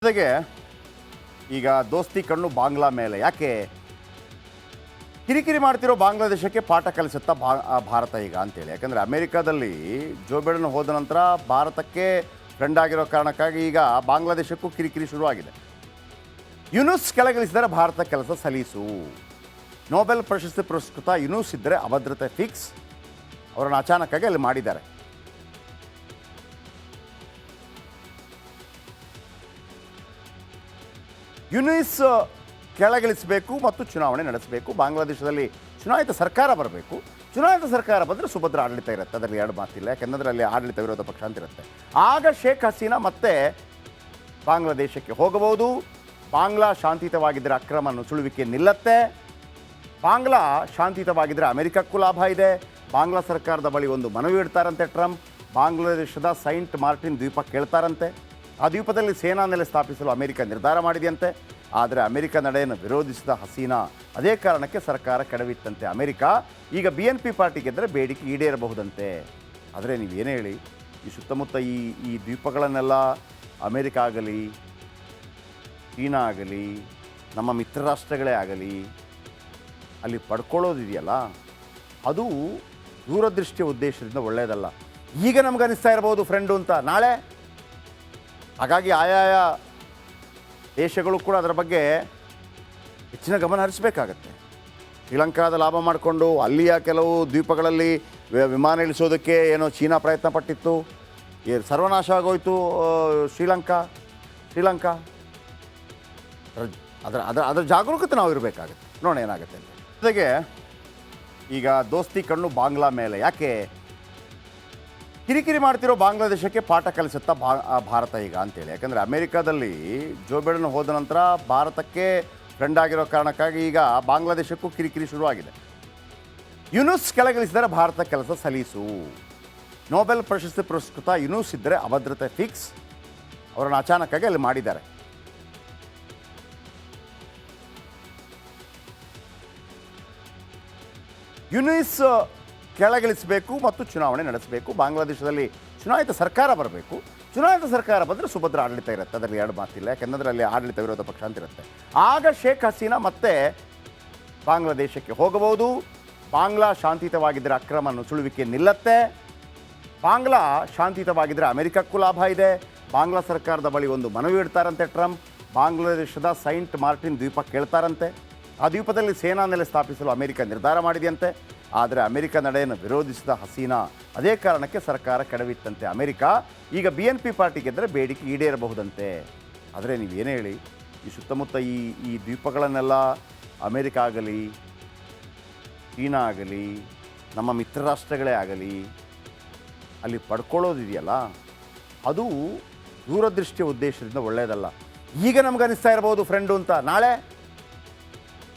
ಜೊತೆಗೆ ಈಗ ದೋಸ್ತಿ ಕಣ್ಣು ಬಾಂಗ್ಲಾ ಮೇಲೆ ಯಾಕೆ ಕಿರಿಕಿರಿ ಮಾಡ್ತಿರೋ ಬಾಂಗ್ಲಾದೇಶಕ್ಕೆ ಪಾಠ ಕಲಿಸುತ್ತಾ ಭಾರತ ಈಗ ಅಂತೇಳಿ. ಯಾಕಂದರೆ ಅಮೆರಿಕಾದಲ್ಲಿ ಜೋ ಬೈಡನ್ ಹೋದ ನಂತರ ಭಾರತಕ್ಕೆ ಫ್ರೆಂಡ್ ಆಗಿರೋ ಕಾರಣಕ್ಕಾಗಿ ಈಗ ಬಾಂಗ್ಲಾದೇಶಕ್ಕೂ ಕಿರಿಕಿರಿ ಶುರುವಾಗಿದೆ. ಯುನುಸ್ ಕೆಳಗಿಳಿಸಿದರೆ ಭಾರತ ಕೆಲಸ ಸಲೀಸು. ನೊಬೆಲ್ ಪ್ರಶಸ್ತಿ ಪುರಸ್ಕೃತ ಯುನುಸ್ ಇದ್ದರೆ ಅಭದ್ರತೆ ಫಿಕ್ಸ್. ಅವರನ್ನು ಅಚಾನಕ್ಕಾಗಿ ಅಲ್ಲಿ ಮಾಡಿದ್ದಾರೆ. ಯುನುಸ್ ಕೆಳಗಿಳಿಸಬೇಕು ಮತ್ತು ಚುನಾವಣೆ ನಡೆಸಬೇಕು. ಬಾಂಗ್ಲಾದೇಶದಲ್ಲಿ ಚುನಾಯಿತ ಸರ್ಕಾರ ಬರಬೇಕು. ಚುನಾಯಿತ ಸರ್ಕಾರ ಬಂದರೆ ಸುಭದ್ರ ಆಡಳಿತ ಇರುತ್ತೆ, ಅದರಲ್ಲಿ ಎರಡು ಮಾತಿಲ್ಲ. ಯಾಕೆಂದರೆ ಅಲ್ಲಿ ಆಡಳಿತ ವಿರೋಧ ಪಕ್ಷ ಅಂತ ಇರುತ್ತೆ. ಆಗ ಶೇಖ್ ಹಸೀನಾ ಮತ್ತೆ ಬಾಂಗ್ಲಾದೇಶಕ್ಕೆ ಹೋಗಬಹುದು. ಬಾಂಗ್ಲಾ ಶಾಂತಿಯುತವಾಗಿದ್ದರೆ ಅಕ್ರಮ ನುಸುಳುವಿಕೆ ನಿಲ್ಲತ್ತೆ. ಬಾಂಗ್ಲಾ ಶಾಂತಿಯುತವಾಗಿದ್ದರೆ ಅಮೆರಿಕಕ್ಕೂ ಲಾಭ ಇದೆ. ಬಾಂಗ್ಲಾ ಸರ್ಕಾರದ ಬಳಿ ಒಂದು ಮನವಿ ಇಡ್ತಾರಂತೆ ಟ್ರಂಪ್. ಬಾಂಗ್ಲಾದೇಶದ ಸೈಂಟ್ ಮಾರ್ಟಿನ್ ದ್ವೀಪ ಕೇಳ್ತಾರಂತೆ. ಆ ದ್ವೀಪದಲ್ಲಿ ಸೇನಾ ನೆಲೆ ಸ್ಥಾಪಿಸಲು ಅಮೆರಿಕ ನಿರ್ಧಾರ ಮಾಡಿದೆಯಂತೆ. ಆದರೆ ಅಮೆರಿಕ ನಡೆಯನ್ನು ವಿರೋಧಿಸಿದ ಹಸೀನಾ ಅದೇ ಕಾರಣಕ್ಕೆ ಸರ್ಕಾರ ಕೆಡವಿತ್ತಂತೆ. ಅಮೆರಿಕ ಈಗ BNP ಪಾರ್ಟಿ ಗೆದ್ದರೆ ಬೇಡಿಕೆ ಈಡೇರಬಹುದಂತೆ. ಆದರೆ ನೀವೇನು ಹೇಳಿ, ಈ ಸುತ್ತಮುತ್ತ ಈ ದ್ವೀಪಗಳನ್ನೆಲ್ಲ ಅಮೆರಿಕ ಆಗಲಿ, ಚೀನಾ ಆಗಲಿ, ನಮ್ಮ ಮಿತ್ರ ರಾಷ್ಟ್ರಗಳೇ ಆಗಲಿ ಅಲ್ಲಿ ಪಡ್ಕೊಳ್ಳೋದಿದೆಯಲ್ಲ, ಅದು ದೂರದೃಷ್ಟಿಯ ಉದ್ದೇಶದಿಂದ ಒಳ್ಳೆಯದಲ್ಲ. ಈಗ ನಮಗನಿಸ್ತಾ ಇರ್ಬೋದು ಫ್ರೆಂಡು ಅಂತ, ನಾಳೆ ಹಾಗಾಗಿ ಆಯಾಯ ದೇಶಗಳು ಕೂಡ ಅದರ ಬಗ್ಗೆ ಹೆಚ್ಚಿನ ಗಮನ ಹರಿಸಬೇಕಾಗತ್ತೆ. ಶ್ರೀಲಂಕಾದ ಲಾಭ ಮಾಡಿಕೊಂಡು ಅಲ್ಲಿಯ ಕೆಲವು ದ್ವೀಪಗಳಲ್ಲಿ ವಿಮಾನ ಇಳಿಸೋದಕ್ಕೆ ಏನೋ ಚೀನಾ ಪ್ರಯತ್ನ ಪಟ್ಟಿತ್ತು. ಸರ್ವನಾಶ ಆಗೋಯ್ತು ಶ್ರೀಲಂಕಾ. ಅದರ ಜಾಗರೂಕತೆ ನಾವು ಇರಬೇಕಾಗತ್ತೆ. ನೋಡೋಣ ಏನಾಗುತ್ತೆ ಅಂತ. ಜೊತೆಗೆ ಈಗ ದೋಸ್ತಿ ಕಣ್ಣು ಬಾಂಗ್ಲಾ ಮೇಲೆ ಯಾಕೆ ಕಿರಿಕಿರಿ ಮಾಡ್ತಿರೋ ಬಾಂಗ್ಲಾದೇಶಕ್ಕೆ ಪಾಠ ಕಲಿಸುತ್ತಾ ಭಾರತ ಈಗ ಅಂತೇಳಿ. ಯಾಕಂದರೆ ಅಮೆರಿಕಾದಲ್ಲಿ ಜೋ ಬೈಡನ್ ಹೋದ ನಂತರ ಭಾರತಕ್ಕೆ ಫ್ರೆಂಡ್ ಆಗಿರೋ ಕಾರಣಕ್ಕಾಗಿ ಈಗ ಬಾಂಗ್ಲಾದೇಶಕ್ಕೂ ಕಿರಿಕಿರಿ ಶುರುವಾಗಿದೆ. ಯುನುಸ್ ಕೆಳಗಿಳಿಸಿದರೆ ಭಾರತ ಕೆಲಸ ಸಲೀಸು. ನೊಬೆಲ್ ಪ್ರಶಸ್ತಿ ಪುರಸ್ಕೃತ ಯುನುಸ್ ಇದ್ದರೆ ಅಭದ್ರತೆ ಫಿಕ್ಸ್. ಅವರನ್ನು ಅಚಾನಕ್ಕಾಗಿ ಅಲ್ಲಿ ಮಾಡಿದ್ದಾರೆ. ಯುನುಸ್ ಕೆಳಗಿಳಿಸಬೇಕು ಮತ್ತು ಚುನಾವಣೆ ನಡೆಸಬೇಕು. ಬಾಂಗ್ಲಾದೇಶದಲ್ಲಿ ಚುನಾಯಿತ ಸರ್ಕಾರ ಬರಬೇಕು. ಚುನಾಯಿತ ಸರ್ಕಾರ ಬಂದರೆ ಸುಭದ್ರ ಆಡಳಿತ ಇರುತ್ತೆ, ಅದರಲ್ಲಿ ಎರಡು ಮಾತಿಲ್ಲ. ಯಾಕೆಂದರೆ ಅಲ್ಲಿ ಆಡಳಿತ ವಿರೋಧ ಪಕ್ಷ ಅಂತ ಇರುತ್ತೆ. ಆಗ ಶೇಖ್ ಹಸೀನಾ ಮತ್ತೆ ಬಾಂಗ್ಲಾದೇಶಕ್ಕೆ ಹೋಗಬಹುದು. ಬಾಂಗ್ಲಾ ಶಾಂತಿಯುತವಾಗಿದ್ದರೆ ಅಕ್ರಮ ನುಸುಳುವಿಕೆ ನಿಲ್ಲತ್ತೆ. ಬಾಂಗ್ಲಾ ಶಾಂತಿಯುತವಾಗಿದ್ದರೆ ಅಮೆರಿಕಕ್ಕೂ ಲಾಭ ಇದೆ. ಬಾಂಗ್ಲಾ ಸರ್ಕಾರದ ಬಳಿ ಒಂದು ಮನವಿ ಇಡ್ತಾರಂತೆ ಟ್ರಂಪ್. ಬಾಂಗ್ಲಾದೇಶದ ಸೈಂಟ್ ಮಾರ್ಟಿನ್ ದ್ವೀಪ ಕೇಳ್ತಾರಂತೆ. ಆ ದ್ವೀಪದಲ್ಲಿ ಸೇನಾ ನೆಲೆ ಸ್ಥಾಪಿಸಲು ಅಮೆರಿಕ ನಿರ್ಧಾರ ಮಾಡಿದೆಯಂತೆ. ಆದರೆ ಅಮೆರಿಕ ನಡೆಯನ್ನು ವಿರೋಧಿಸಿದ ಹಸೀನಾ ಅದೇ ಕಾರಣಕ್ಕೆ ಸರ್ಕಾರ ಕೆಡವಿತ್ತಂತೆ. ಅಮೆರಿಕ ಈಗ BNP ಪಾರ್ಟಿ ಗೆದ್ದರೆ ಬೇಡಿಕೆ ಈಡೇರಬಹುದಂತೆ. ಆದರೆ ನೀವೇನು ಹೇಳಿ, ಈ ಸುತ್ತಮುತ್ತ ಈ ದ್ವೀಪಗಳನ್ನೆಲ್ಲ ಅಮೆರಿಕ ಆಗಲಿ, ಚೀನಾ ಆಗಲಿ, ನಮ್ಮ ಮಿತ್ರ ರಾಷ್ಟ್ರಗಳೇ ಆಗಲಿ ಅಲ್ಲಿ ಪಡ್ಕೊಳ್ಳೋದಿದೆಯಲ್ಲ, ಅದು ದೂರದೃಷ್ಟಿಯ ಉದ್ದೇಶದಿಂದ ಒಳ್ಳೆಯದಲ್ಲ. ಈಗ ನಮಗನಿಸ್ತಾ ಇರ್ಬೋದು ಫ್ರೆಂಡು ಅಂತ, ನಾಳೆ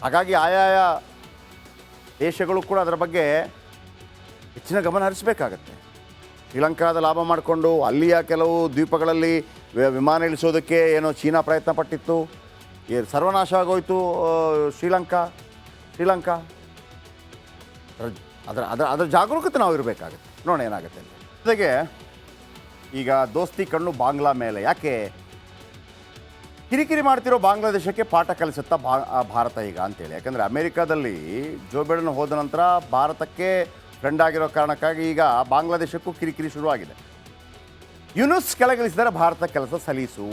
ಹಾಗಾಗಿ ಆಯಾಯ ದೇಶಗಳು ಕೂಡ ಅದರ ಬಗ್ಗೆ ಹೆಚ್ಚಿನ ಗಮನ ಹರಿಸಬೇಕಾಗತ್ತೆ. ಶ್ರೀಲಂಕಾದ ಲಾಭ ಮಾಡಿಕೊಂಡು ಅಲ್ಲಿಯ ಕೆಲವು ದ್ವೀಪಗಳಲ್ಲಿ ವಿಮಾನ ಇಳಿಸೋದಕ್ಕೆ ಏನೋ ಚೀನಾ ಪ್ರಯತ್ನ ಪಟ್ಟಿತ್ತು. ಸರ್ವನಾಶ ಆಗೋಯ್ತು ಶ್ರೀಲಂಕಾ. ಅದರ ಜಾಗರೂಕತೆ ನಾವು ಇರಬೇಕಾಗತ್ತೆ. ನೋಡೋಣ ಏನಾಗುತ್ತೆ ಅಂತ. ಜೊತೆಗೆ ಈಗ ದೋಸ್ತಿ ಕಣ್ಣು ಬಾಂಗ್ಲಾ ಮೇಲೆ ಯಾಕೆ ಕಿರಿಕಿರಿ ಮಾಡ್ತಿರೋ ಬಾಂಗ್ಲಾದೇಶಕ್ಕೆ ಪಾಠ ಕಲಿಸುತ್ತಾ ಭಾರತ ಈಗ ಅಂತೇಳಿ. ಯಾಕಂದರೆ ಅಮೆರಿಕಾದಲ್ಲಿ ಜೋ ಬೈಡನ್ ಹೋದ ನಂತರ ಭಾರತಕ್ಕೆ ಫ್ರೆಂಡ್ ಆಗಿರೋ ಕಾರಣಕ್ಕಾಗಿ ಈಗ ಬಾಂಗ್ಲಾದೇಶಕ್ಕೂ ಕಿರಿಕಿರಿ ಶುರುವಾಗಿದೆ. ಯುನುಸ್ ಕೆಳಗಿಳಿಸಿದರೆ ಭಾರತ ಕೆಲಸ ಸಲೀಸು.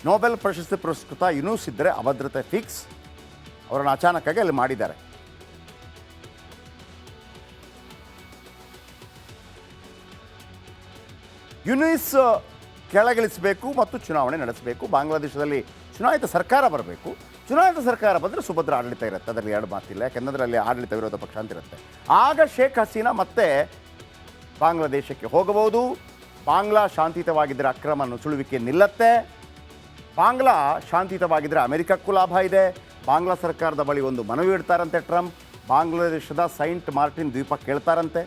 ನೊಬೆಲ್ ಪ್ರಶಸ್ತಿ ಪುರಸ್ಕೃತ ಯುನುಸ್ ಇದ್ದರೆ ಅಭದ್ರತೆ ಫಿಕ್ಸ್. ಅವರನ್ನು ಅಚಾನಕ್ಕಾಗಿ ಅಲ್ಲಿ ಮಾಡಿದ್ದಾರೆ. ಯುನುಸ್ ಕೆಳಗಿಳಿಸಬೇಕು ಮತ್ತು ಚುನಾವಣೆ ನಡೆಸಬೇಕು. ಬಾಂಗ್ಲಾದೇಶದಲ್ಲಿ ಚುನಾಯಿತ ಸರ್ಕಾರ ಬರಬೇಕು. ಚುನಾಯಿತ ಸರ್ಕಾರ ಬಂದರೆ ಸುಭದ್ರ ಆಡಳಿತ ಇರುತ್ತೆ, ಅದರಲ್ಲಿ ಎರಡು ಮಾತಿಲ್ಲ. ಯಾಕೆಂದರೆ ಅಲ್ಲಿ ಆಡಳಿತ ವಿರೋಧ ಪಕ್ಷ ಅಂತ ಇರುತ್ತೆ. ಆಗ ಶೇಖ್ ಹಸೀನಾ ಮತ್ತೆ ಬಾಂಗ್ಲಾದೇಶಕ್ಕೆ ಹೋಗಬಹುದು. ಬಾಂಗ್ಲಾ ಶಾಂತಿಯುತವಾಗಿದ್ದರೆ ಅಕ್ರಮ ನುಸುಳುವಿಕೆ ನಿಲ್ಲತ್ತೆ. ಬಾಂಗ್ಲಾ ಶಾಂತಿಯುತವಾಗಿದ್ದರೆ ಅಮೆರಿಕಕ್ಕೂ ಲಾಭ ಇದೆ. ಬಾಂಗ್ಲಾ ಸರ್ಕಾರದ ಬಳಿ ಒಂದು ಮನವಿ ಇಡ್ತಾರಂತೆ ಟ್ರಂಪ್. ಬಾಂಗ್ಲಾದೇಶದ ಸೈಂಟ್ ಮಾರ್ಟಿನ್ ದ್ವೀಪ ಕೇಳ್ತಾರಂತೆ.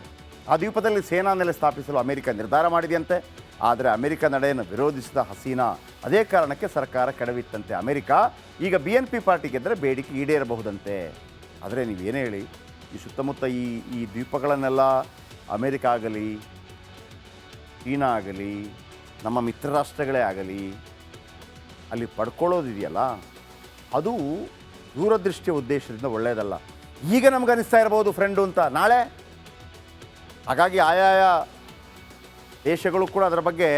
ಆ ದ್ವೀಪದಲ್ಲಿ ಸೇನಾ ನೆಲೆ ಸ್ಥಾಪಿಸಲು ಅಮೆರಿಕ ನಿರ್ಧಾರ ಮಾಡಿದೆಯಂತೆ. ಆದರೆ ಅಮೆರಿಕ ನಡೆಯನ್ನು ವಿರೋಧಿಸಿದ ಹಸೀನಾ ಅದೇ ಕಾರಣಕ್ಕೆ ಸರ್ಕಾರ ಕೆಡವಿತ್ತಂತೆ. ಅಮೆರಿಕ ಈಗ BNP ಪಾರ್ಟಿ ಗೆದ್ದರೆ ಬೇಡಿಕೆ ಈಡೇರಬಹುದಂತೆ. ಆದರೆ ನೀವೇನು ಹೇಳಿ, ಈ ಸುತ್ತಮುತ್ತ ಈ ದ್ವೀಪಗಳನ್ನೆಲ್ಲ ಅಮೆರಿಕ ಆಗಲಿ, ಚೀನಾ ಆಗಲಿ, ನಮ್ಮ ಮಿತ್ರ ರಾಷ್ಟ್ರಗಳೇ ಆಗಲಿ ಅಲ್ಲಿ ಪಡ್ಕೊಳ್ಳೋದಿದೆಯಲ್ಲ, ಅದು ದೂರದೃಷ್ಟಿಯ ಉದ್ದೇಶದಿಂದ ಒಳ್ಳೆಯದಲ್ಲ. ಈಗ ನಮ್ಗೆ ಅನಿಸ್ತಾ ಇರ್ಬೋದು ಫ್ರೆಂಡು ಅಂತ, ನಾಳೆ. ಹಾಗಾಗಿ ಆಯಾಯ ದೇಶಗಳು ಕೂಡ ಅದರ ಬಗ್ಗೆ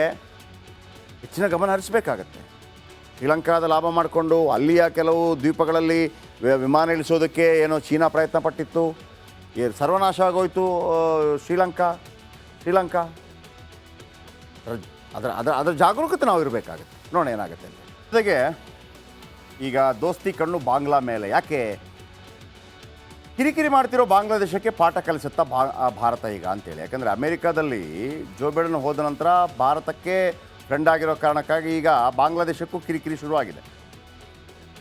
ಹೆಚ್ಚಿನ ಗಮನ ಹರಿಸಬೇಕಾಗತ್ತೆ. ಶ್ರೀಲಂಕಾದ ಲಾಭ ಮಾಡಿಕೊಂಡು ಅಲ್ಲಿಯ ಕೆಲವು ದ್ವೀಪಗಳಲ್ಲಿ ವಿಮಾನ ಇಳಿಸೋದಕ್ಕೆ ಏನೋ ಚೀನಾ ಪ್ರಯತ್ನ ಪಟ್ಟಿತ್ತು, ಸರ್ವನಾಶ ಆಗೋಯ್ತು ಶ್ರೀಲಂಕಾ. ಅದರ ಜಾಗರೂಕತೆ ನಾವು ಇರಬೇಕಾಗುತ್ತೆ. ನೋಡೋಣ ಏನಾಗುತ್ತೆ ಅಂತ. ಜೊತೆಗೆ ಈಗ ದೋಸ್ತಿ ಕಣ್ಣು ಬಾಂಗ್ಲಾ ಮೇಲೆ ಯಾಕೆ ಕಿರಿಕಿರಿ ಮಾಡ್ತಿರೋ ಬಾಂಗ್ಲಾದೇಶಕ್ಕೆ ಪಾಠ ಕಲಿಸುತ್ತಾ ಭಾರತ ಈಗ ಅಂತೇಳಿ. ಯಾಕಂದರೆ ಅಮೆರಿಕಾದಲ್ಲಿ ಜೋ ಬೈಡನ್ ಹೋದ ನಂತರ ಭಾರತಕ್ಕೆ ಫ್ರೆಂಡ್ ಆಗಿರೋ ಕಾರಣಕ್ಕಾಗಿ ಈಗ ಬಾಂಗ್ಲಾದೇಶಕ್ಕೂ ಕಿರಿಕಿರಿ ಶುರುವಾಗಿದೆ.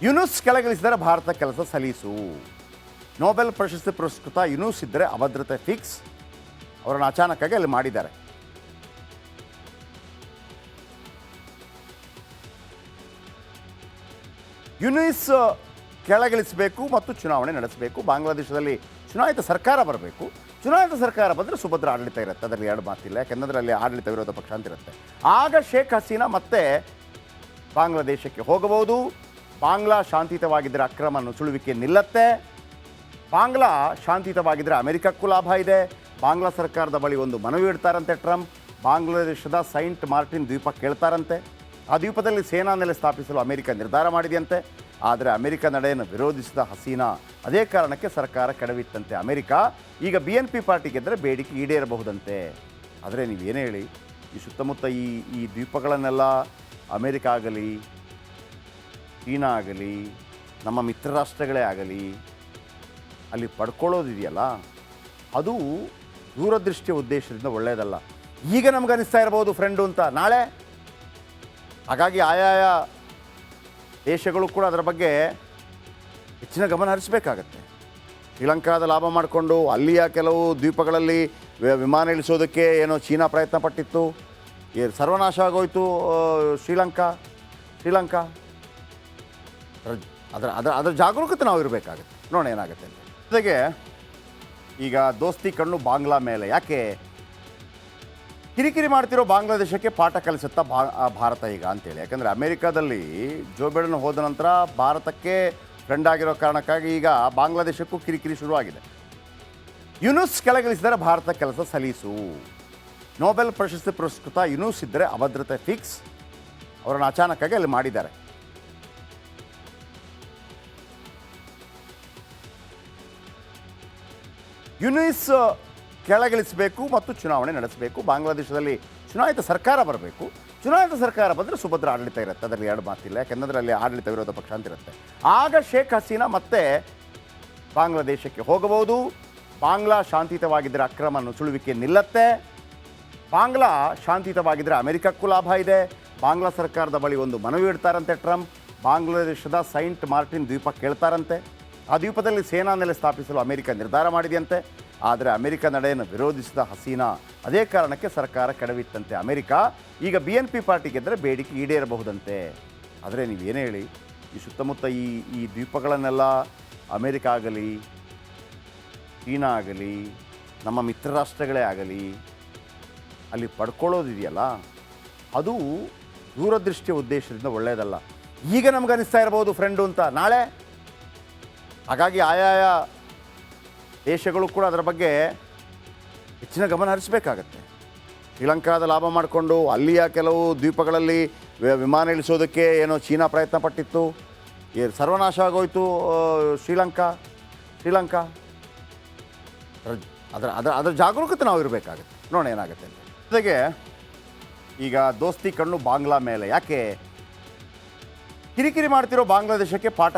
ಯುನುಸ್ ಕೆಳಗಿಳಿಸಿದರೆ ಭಾರತ ಕೆಲಸ ಸಲೀಸು. ನೊಬೆಲ್ ಪ್ರಶಸ್ತಿ ಪುರಸ್ಕೃತ ಯುನುಸ್ ಇದ್ದರೆ ಅಭದ್ರತೆ ಫಿಕ್ಸ್. ಅವರನ್ನು ಅಚಾನಕ್ಕಾಗಿ ಅಲ್ಲಿ ಮಾಡಿದ್ದಾರೆ. ಯುನುಸ್ ಕೆಳಗಿಳಿಸಬೇಕು ಮತ್ತು ಚುನಾವಣೆ ನಡೆಸಬೇಕು. ಬಾಂಗ್ಲಾದೇಶದಲ್ಲಿ ಚುನಾಯಿತ ಸರ್ಕಾರ ಬರಬೇಕು. ಚುನಾಯಿತ ಸರ್ಕಾರ ಬಂದರೆ ಸುಭದ್ರ ಆಡಳಿತ ಇರುತ್ತೆ, ಅದರಲ್ಲಿ ಎರಡು ಮಾತಿಲ್ಲ. ಯಾಕೆಂದರೆ ಅಲ್ಲಿ ಆಡಳಿತ ವಿರೋಧ ಪಕ್ಷ ಅಂತ ಇರುತ್ತೆ. ಆಗ ಶೇಖ್ ಹಸೀನಾ ಮತ್ತೆ ಬಾಂಗ್ಲಾದೇಶಕ್ಕೆ ಹೋಗಬಹುದು. ಬಾಂಗ್ಲಾ ಶಾಂತಿಯುತವಾಗಿದ್ದರೆ ಅಕ್ರಮ ನುಸುಳುವಿಕೆ ನಿಲ್ಲತ್ತೆ. ಬಾಂಗ್ಲಾ ಶಾಂತಿಯುತವಾಗಿದ್ದರೆ ಅಮೆರಿಕಕ್ಕೂ ಲಾಭ ಇದೆ. ಬಾಂಗ್ಲಾ ಸರ್ಕಾರದ ಬಳಿ ಒಂದು ಮನವಿ ಇಡ್ತಾರಂತೆ ಟ್ರಂಪ್. ಬಾಂಗ್ಲಾದೇಶದ ಸೈಂಟ್ ಮಾರ್ಟಿನ್ ದ್ವೀಪ ಕೇಳ್ತಾರಂತೆ. ಆ ದ್ವೀಪದಲ್ಲಿ ಸೇನಾ ನೆಲೆ ಸ್ಥಾಪಿಸಲು ಅಮೆರಿಕ ನಿರ್ಧಾರ ಮಾಡಿದೆಯಂತೆ. ಆದರೆ ಅಮೆರಿಕ ನಡೆಯನ್ನು ವಿರೋಧಿಸಿದ ಹಸೀನಾ ಅದೇ ಕಾರಣಕ್ಕೆ ಸರ್ಕಾರ ಕೆಡವಿತ್ತಂತೆ. ಅಮೆರಿಕ ಈಗ BNP ಪಾರ್ಟಿ ಗೆದ್ದರೆ ಬೇಡಿಕೆ ಈಡೇರಬಹುದಂತೆ. ಆದರೆ ನೀವೇನು ಹೇಳಿ, ಈ ಸುತ್ತಮುತ್ತ ಈ ದ್ವೀಪಗಳನ್ನೆಲ್ಲ ಅಮೆರಿಕ ಆಗಲಿ, ಚೀನಾ ಆಗಲಿ, ನಮ್ಮ ಮಿತ್ರ ರಾಷ್ಟ್ರಗಳೇ ಆಗಲಿ ಅಲ್ಲಿ ಪಡ್ಕೊಳ್ಳೋದಿದೆಯಲ್ಲ, ಅದು ದೂರದೃಷ್ಟಿಯ ಉದ್ದೇಶದಿಂದ ಒಳ್ಳೆಯದಲ್ಲ. ಈಗ ನಮ್ಗೆ ಅನಿಸ್ತಾ ಇರ್ಬೋದು ಫ್ರೆಂಡು ಅಂತ, ನಾಳೆ. ಹಾಗಾಗಿ ಆಯಾಯ ದೇಶಗಳು ಕೂಡ ಅದರ ಬಗ್ಗೆ ಹೆಚ್ಚಿನ ಗಮನ ಹರಿಸಬೇಕಾಗತ್ತೆ. ಶ್ರೀಲಂಕಾದ ಲಾಭ ಮಾಡಿಕೊಂಡು ಅಲ್ಲಿಯ ಕೆಲವು ದ್ವೀಪಗಳಲ್ಲಿ ವಿಮಾನ ಇಳಿಸೋದಕ್ಕೆ ಏನೋ ಚೀನಾ ಪ್ರಯತ್ನ ಪಟ್ಟಿತ್ತು, ಸರ್ವನಾಶ ಆಗೋಯ್ತು ಶ್ರೀಲಂಕಾ. ಅದರ ಜಾಗರೂಕತೆ ನಾವು ಇರಬೇಕಾಗುತ್ತೆ. ನೋಡೋಣ ಏನಾಗುತ್ತೆ ಅಂತ. ಜೊತೆಗೆ ಈಗ ದೋಸ್ತಿ ಕಣ್ಣು ಬಾಂಗ್ಲಾ ಮೇಲೆ ಯಾಕೆ ಕಿರಿಕಿರಿ ಮಾಡ್ತಿರೋ ಬಾಂಗ್ಲಾದೇಶಕ್ಕೆ ಪಾಠ ಕಲಿಸುತ್ತಾ ಭಾರತ ಈಗ ಅಂತೇಳಿ. ಯಾಕಂದರೆ ಅಮೆರಿಕಾದಲ್ಲಿ ಜೋ ಬೈಡನ್ ಹೋದ ನಂತರ ಭಾರತಕ್ಕೆ ಫ್ರೆಂಡ್ ಆಗಿರೋ ಕಾರಣಕ್ಕಾಗಿ ಈಗ ಬಾಂಗ್ಲಾದೇಶಕ್ಕೂ ಕಿರಿಕಿರಿ ಶುರುವಾಗಿದೆ. ಯುನುಸ್ ಕೆಳಗಿಳಿಸಿದರೆ ಭಾರತ ಕೆಲಸ ಸಲೀಸು. ನೊಬೆಲ್ ಪ್ರಶಸ್ತಿ ಪುರಸ್ಕೃತ ಯುನುಸ್ ಇದ್ದರೆ ಅಭದ್ರತೆ ಫಿಕ್ಸ್. ಅವರನ್ನು ಅಚಾನಕ್ಕಾಗಿ ಅಲ್ಲಿ ಮಾಡಿದ್ದಾರೆ. ಯುನುಸ್ ಕೆಳಗಿಳಿಸಬೇಕು ಮತ್ತು ಚುನಾವಣೆ ನಡೆಸಬೇಕು. ಬಾಂಗ್ಲಾದೇಶದಲ್ಲಿ ಚುನಾಯಿತ ಸರ್ಕಾರ ಬರಬೇಕು. ಚುನಾಯಿತ ಸರ್ಕಾರ ಬಂದರೆ ಸುಭದ್ರ ಆಡಳಿತ ಇರುತ್ತೆ, ಅದರಲ್ಲಿ ಎರಡು ಮಾತಿಲ್ಲ. ಯಾಕೆಂದರೆ ಅಲ್ಲಿ ಆಡಳಿತ ವಿರೋಧ ಪಕ್ಷ ಅಂತ ಇರುತ್ತೆ. ಆಗ ಶೇಖ್ ಹಸೀನಾ ಮತ್ತೆ ಬಾಂಗ್ಲಾದೇಶಕ್ಕೆ ಹೋಗಬಹುದು. ಬಾಂಗ್ಲಾ ಶಾಂತಿಯುತವಾಗಿದ್ದರೆ ಅಕ್ರಮ ನುಸುಳುವಿಕೆ ನಿಲ್ಲತ್ತೆ. ಬಾಂಗ್ಲಾ ಶಾಂತಿಯುತವಾಗಿದ್ದರೆ ಅಮೆರಿಕಕ್ಕೂ ಲಾಭ ಇದೆ. ಬಾಂಗ್ಲಾ ಸರ್ಕಾರದ ಬಳಿ ಒಂದು ಮನವಿ ಇಡ್ತಾರಂತೆ ಟ್ರಂಪ್. ಬಾಂಗ್ಲಾದೇಶದ ಸೈಂಟ್ ಮಾರ್ಟಿನ್ ದ್ವೀಪ ಕೇಳ್ತಾರಂತೆ. ಆ ದ್ವೀಪದಲ್ಲಿ ಸೇನಾ ನೆಲೆ ಸ್ಥಾಪಿಸಲು ಅಮೆರಿಕ ನಿರ್ಧಾರ ಮಾಡಿದೆಯಂತೆ. ಆದರೆ ಅಮೆರಿಕ ನಡೆಯನ್ನು ವಿರೋಧಿಸಿದ ಹಸೀನಾ ಅದೇ ಕಾರಣಕ್ಕೆ ಸರ್ಕಾರ ಕೆಡವಿತ್ತಂತೆ. ಅಮೆರಿಕ ಈಗ BNP ಪಾರ್ಟಿ ಗೆದ್ದರೆ ಬೇಡಿಕೆ ಈಡೇರಬಹುದಂತೆ. ಆದರೆ ನೀವೇನು ಹೇಳಿ, ಈ ಸುತ್ತಮುತ್ತ ಈ ದ್ವೀಪಗಳನ್ನೆಲ್ಲ ಅಮೆರಿಕ ಆಗಲಿ, ಚೀನಾ ಆಗಲಿ, ನಮ್ಮ ಮಿತ್ರ ರಾಷ್ಟ್ರಗಳೇ ಆಗಲಿ ಅಲ್ಲಿ ಪಡ್ಕೊಳ್ಳೋದಿದೆಯಲ್ಲ, ಅದು ದೂರದೃಷ್ಟಿಯ ಉದ್ದೇಶದಿಂದ ಒಳ್ಳೆಯದಲ್ಲ. ಈಗ ನಮ್ಗೆ ಅನಿಸ್ತಾ ಇರ್ಬೋದು ಫ್ರೆಂಡು ಅಂತ, ನಾಳೆ. ಹಾಗಾಗಿ ಆಯಾಯ ದೇಶಗಳು ಕೂಡ ಅದರ ಬಗ್ಗೆ ಹೆಚ್ಚಿನ ಗಮನ ಹರಿಸಬೇಕಾಗತ್ತೆ. ಶ್ರೀಲಂಕಾದ ಲಾಭ ಮಾಡಿಕೊಂಡು ಅಲ್ಲಿಯ ಕೆಲವು ದ್ವೀಪಗಳಲ್ಲಿ ವಿಮಾನ ಇಳಿಸೋದಕ್ಕೆ ಏನೋ ಚೀನಾ ಪ್ರಯತ್ನ ಪಟ್ಟಿತ್ತು, ಸರ್ವನಾಶ ಆಗೋಯ್ತು ಶ್ರೀಲಂಕಾ. ಅದರ ಜಾಗರೂಕತೆ ನಾವು ಇರಬೇಕಾಗುತ್ತೆ. ನೋಡೋಣ ಏನಾಗುತ್ತೆ ಅಂತ. ಜೊತೆಗೆ ಈಗ ದೋಸ್ತಿ ಕಣ್ಣು ಬಾಂಗ್ಲಾ ಮೇಲೆ ಯಾಕೆ ಕಿರಿಕಿರಿ ಮಾಡ್ತಿರೋ ಬಾಂಗ್ಲಾದೇಶಕ್ಕೆ ಪಾಠ